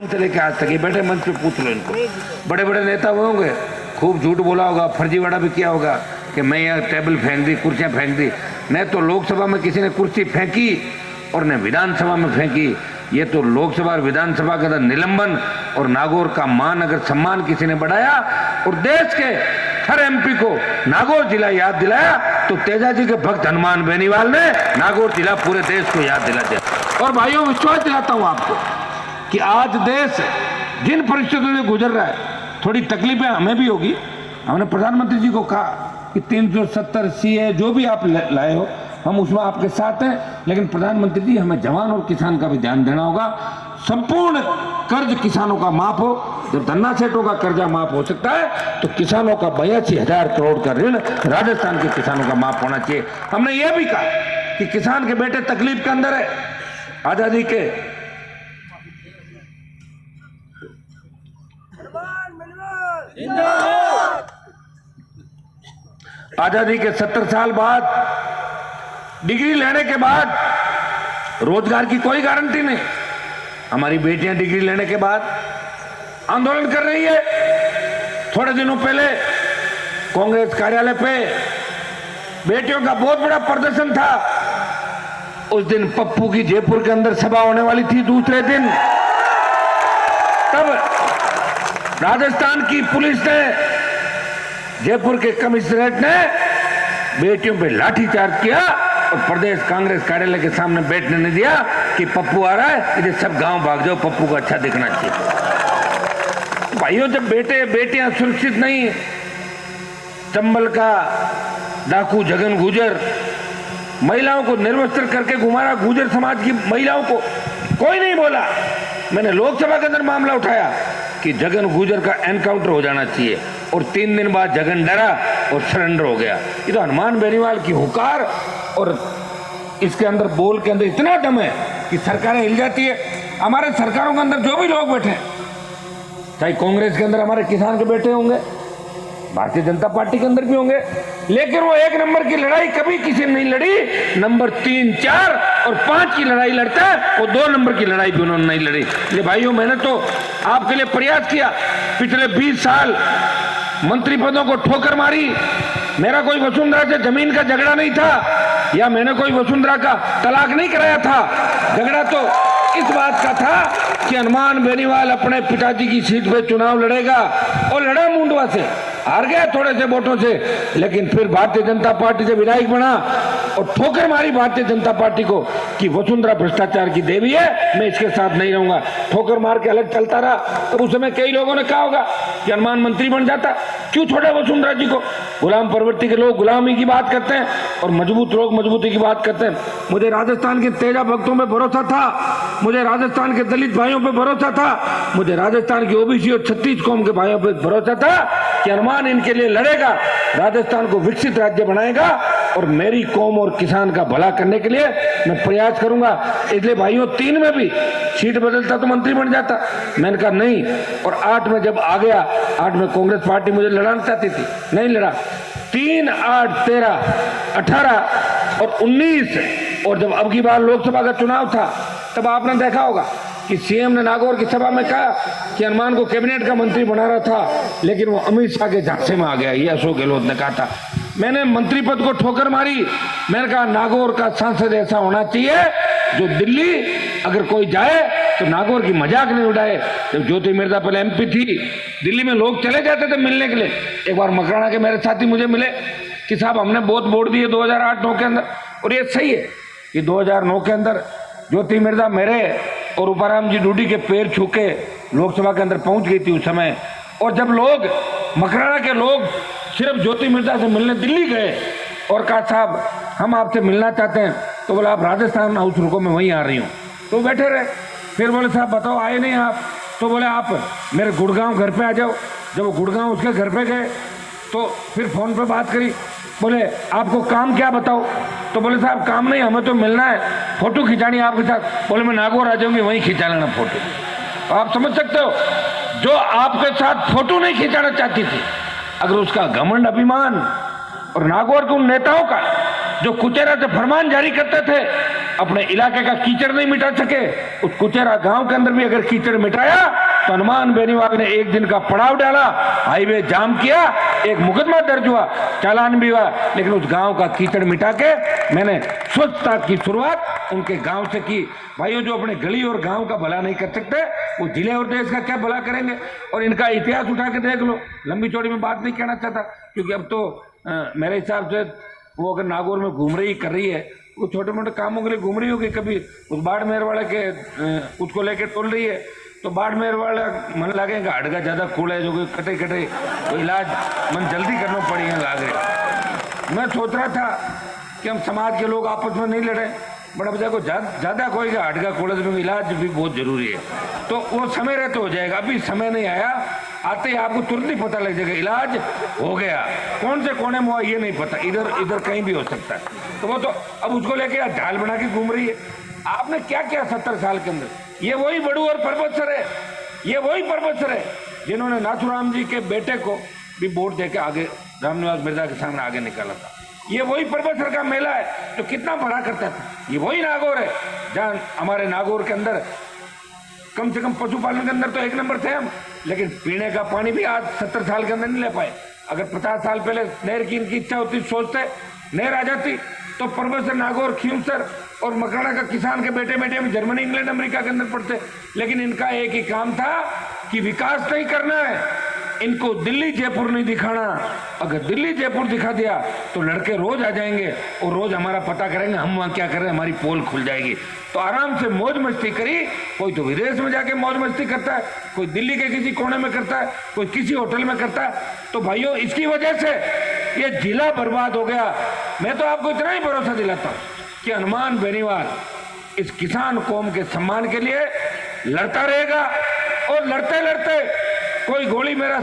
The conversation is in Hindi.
से लेके आज तक ये बैठे मंच पे पूछ लो इनको। बड़े बड़े नेता हुए होंगे, खूब झूठ बोला होगा, फर्जीवाड़ा भी किया होगा कि मैं यहाँ टेबल फेंक दी, कुर्सियाँ फेंक दी। न तो लोकसभा में किसी ने कुर्सी फेंकी और न विधानसभा में फेंकी। ये तो लोकसभा और विधानसभा का निलंबन और नागौर का मान अगर सम्मान किसी ने बढ़ाया और देश के हर एमपी को नागौर जिला याद दिलाया तो तेजाजी के भक्त हनुमान बेनीवाल ने नागौर जिला पूरे देश को याद दिला दिया। और भाइयों, विश्वास दिलाता हूं आपको कि आज देश जिन परिस्थितियों से गुजर रहा है, थोड़ी तकलीफें हमें भी होगी। हमने प्रधानमंत्री जी को कहा कि 370 सीए जो भी आप लाए हो हम उसमें आपके साथ हैं, लेकिन प्रधानमंत्री जी हमें जवान और किसान का भी ध्यान देना होगा। संपूर्ण कर्ज किसानों का माफ हो। जब धन्ना सेठों का कर्जा माफ हो सकता है तो किसानों का 82,000 करोड़ का ऋण राजस्थान के किसानों का माफ होना चाहिए। हमने ये भी कहा कि किसान के बेटे तकलीफ के अंदर है। आजादी के आजादी के 70 साल बाद डिग्री लेने के बाद रोजगार की कोई गारंटी नहीं। हमारी बेटियां डिग्री लेने के बाद आंदोलन कर रही है। थोड़े दिनों पहले कांग्रेस कार्यालय पे बेटियों का बहुत बड़ा प्रदर्शन था। उस दिन पप्पू की जयपुर के अंदर सभा होने वाली थी। दूसरे दिन तब राजस्थान की पुलिस ने, जयपुर के कमिश्नरेट ने बेटियों पे लाठीचार्ज किया और प्रदेश कांग्रेस कार्यालय के सामने बैठने नहीं दिया कि पप्पू आ रहा है, इधर सब गांव भाग जाओ, पप्पू को अच्छा दिखना चाहिए। भाइयों, जब बेटे बेटियां सुरक्षित नहीं, चंबल का डाकू जगन गुजर महिलाओं को निर्वस्त्र करके घुमा रहा, गुजर समाज की महिलाओं को कोई नहीं बोला। मैंने लोकसभा के अंदर मामला उठाया कि जगन गुजर का एनकाउंटर हो जाना चाहिए और 3 दिन बाद जगन डरा और सरेंडर हो गया। ये तो हनुमान बेनीवाल की हुकार और इसके अंदर बोल के अंदर इतना दम है कि सरकारें हिल जाती है। हमारे सरकारों के अंदर जो भी लोग बैठे हैं, चाहे कांग्रेस के अंदर हमारे किसान के बैठे होंगे, भारतीय जनता पार्टी के अंदर भी होंगे, लेकिन वो 1 नंबर की लड़ाई कभी किसी ने नहीं लड़ी। नंबर 3, 4 और 5 की लड़ाई लड़ता है, वो 2 नंबर की लड़ाई भी उन्होंने नहीं लड़ी। ये भाइयों, मैंने तो आपके लिए प्रयास किया। पिछले 20 साल मंत्री पदों को ठोकर मारी। मेरा कोई वसुंधरा से जमीन का झगड़ा नहीं था या मैंने कोई वसुंधरा का तलाक नहीं कराया था। झगड़ा तो इस बात का था कि हनुमान बेनीवाल अपने पिताजी की सीट पे चुनाव लड़ेगा और लड़ा मुंडवा से, हार गया थोड़े से वोटों से, लेकिन फिर भारतीय जनता पार्टी से विधायक बना और ठोकर मारी भारतीय जनता पार्टी को कि वसुंधरा भ्रष्टाचार की देवी है, मैं इसके साथ नहीं रहूंगा। ठोकर मार के अलग चलता रहा। तो उस समय कई लोगों ने कहा होगा कि हनुमान मंत्री बन जाता, क्यों छोड़ा वसुंधरा जी को। गुलाम प्रवृत्ति के लोग गुलामी की बात करते हैं और मजबूत लोग मजबूती की बात करते हैं। मुझे राजस्थान के तेजा भक्तों में भरोसा था, मुझे राजस्थान के दलित भाइयों पे भरोसा था, मुझे राजस्थान के ओबीसी और 36 कौम के भाइयों पे भरोसा था कि हनुमान इनके लिए लड़ेगा, राजस्थान को विकसित राज्य बनाएगा और मेरी कौम और किसान का भला करने के लिए मैं प्रयास करूंगा। इसलिए भाइयों, 3 में भी सीट बदलता तो मंत्री बन जाता। मैंने कहा नहीं, और 8 में जब आ गया, 8 में कांग्रेस पार्टी मुझे लड़ाना चाहती थी, नहीं लड़ा। 3, 8, 13, 18 और 19 और जब अब की बार लोकसभा का चुनाव था तब आपने देखा होगा कि सीएम ने नागौर की सभा में कहा कि हनुमान को कैबिनेट का मंत्री बना रहा था, लेकिन वो अमित शाह के झांसे में आ गया। ये अशोक गहलोत ने कहा था। मैंने मंत्री पद को ठोकर मारी। मैंने कहा नागौर का सांसद ऐसा होना चाहिए जो दिल्ली अगर कोई जाए तो नागौर की मजाक नहीं उड़ाए। जब ज्योति मिर्जा पहले एमपी थी, दिल्ली में लोग चले जाते थे मिलने के लिए। एक बार मकराना के मेरे साथी मुझे मिले कि साहब हमने बहुत वोट दिए 2008-9 के अंदर, और ये सही है कि 2009 के अंदर ज्योति मिर्जा मेरे और रूपाराम जी डूडी के पैर छू के लोकसभा के अंदर पहुंच गई थी उस समय। और जब लोग मकराना के लोग सिर्फ ज्योति मिर्जा से मिलने दिल्ली गए और कहा साहब हम आपसे मिलना चाहते हैं, तो बोला आप राजस्थान हाउस रुको, मैं वहीं आ रही हूँ। तो बैठे रहे। फिर बोले साहब बताओ आए नहीं आप, तो बोले आप मेरे गुड़गांव घर पे आ जाओ। जब वो गुड़गांव उसके घर पे गए तो फिर फोन पे बात करी। बोले आपको काम क्या बताओ, तो बोले साहब काम नहीं, हमें तो मिलना है, फोटो खिंचानी आपके साथ। बोले मैं नागौर आ जाऊंगी, वहीं खिंचा लेना फोटो। तो आप समझ सकते हो, जो आपके साथ फोटो नहीं खिंचाना चाहती थी, अगर उसका घमंड, अभिमान और नागौर के उन नेताओं का जो कुचेरा से फरमान जारी करते थे अपने इलाके का कीचड़ नहीं मिटा सके, उस कुचेरा गांव के अंदर भी अगर कीचड़ मिटाया तो हनुमान बेनीवाल ने एक दिन का पड़ाव डाला, हाईवे जाम किया, एक मुकदमा दर्ज हुआ, चालान भी हुआ, लेकिन उस गांव का कीचड़ मिटा के मैंने स्वच्छता की शुरुआत उनके गांव से की। भाइयों, जो अपने गली और गांव का भला नहीं कर सकते वो जिले और देश का क्या भला करेंगे। और इनका इतिहास उठा के देख लो। लंबी चौड़ी में बात नहीं कहना चाहता, क्योंकि अब तो मेरे हिसाब से वो अगर नागौर में घूम रही कर रही है, वो छोटे मोटे कामों के लिए घूम रही होगी। कभी उस बाड़मेर वाले के उसको लेके टोल रही है, तो बाड़मेर वाला मन लगेगा हड़गा ज्यादा खूल है, जो कोई कटे कटे तो इलाज मन जल्दी करना पड़ेगा लागे। मैं सोच रहा था कि हम समाज के लोग आपस में नहीं लड़े, बड़ा बजा को ज्यादा कोई हड़गा खोलस में इलाज भी बहुत जरूरी है, तो वो समय रहते हो जाएगा। अभी समय नहीं आया, आते ही आपको तुरंत ही पता लग जाएगा इलाज हो गया। कौन से कोने में हुआ ये नहीं पता, इधर इधर कहीं भी हो सकता है। तो वो तो अब उसको लेके ढाल बना के घूम रही है। आपने क्या किया 70 साल के अंदर? ये वही बड़ू और परबतसर है, ये वही परबतसर है जिन्होंने नाथुराम जी के बेटे को भी वोट देके आगे रामनिवास मिर्जा के सामने आगे निकाला था। ये वही परबतसर का मेला है जो कितना बड़ा करता था। ये वही नागौर है जहाँ हमारे नागौर के अंदर कम से कम पशुपालन के अंदर तो 1 नंबर थे हम, लेकिन पीने का पानी भी आज 70 साल के अंदर नहीं ले पाए। अगर 50 साल पहले नहर की इनकी इच्छा होती, सोचते नहर आ जाती, तो परबतसर, नागौर, खींवसर और मकराना का किसान के बेटे बेटे में जर्मनी, इंग्लैंड, अमेरिका के अंदर पढ़ते। लेकिन इनका एक ही काम था कि विकास नहीं करना है, इनको दिल्ली जयपुर नहीं दिखाना। अगर दिल्ली जयपुर दिखा दिया तो लड़के रोज आ जाएंगे और रोज हमारा पता करेंगे, हम वहां क्या कर रहे हैं, हमारी पोल खुल जाएगी। तो आराम से मौज मस्ती करी। कोई तो विदेश में जाके मौज मस्ती करता है, कोई दिल्ली के किसी कोने में करता है, कोई किसी होटल में करता है। तो भाइयों, इसकी वजह से ये जिला बर्बाद हो गया। मैं तो आपको इतना ही भरोसा दिलाता हूं कि हनुमान बेनीवाल इस किसान कौम के सम्मान के लिए लड़ता रहेगा, और लड़ते लड़ते कोई गोली मेरा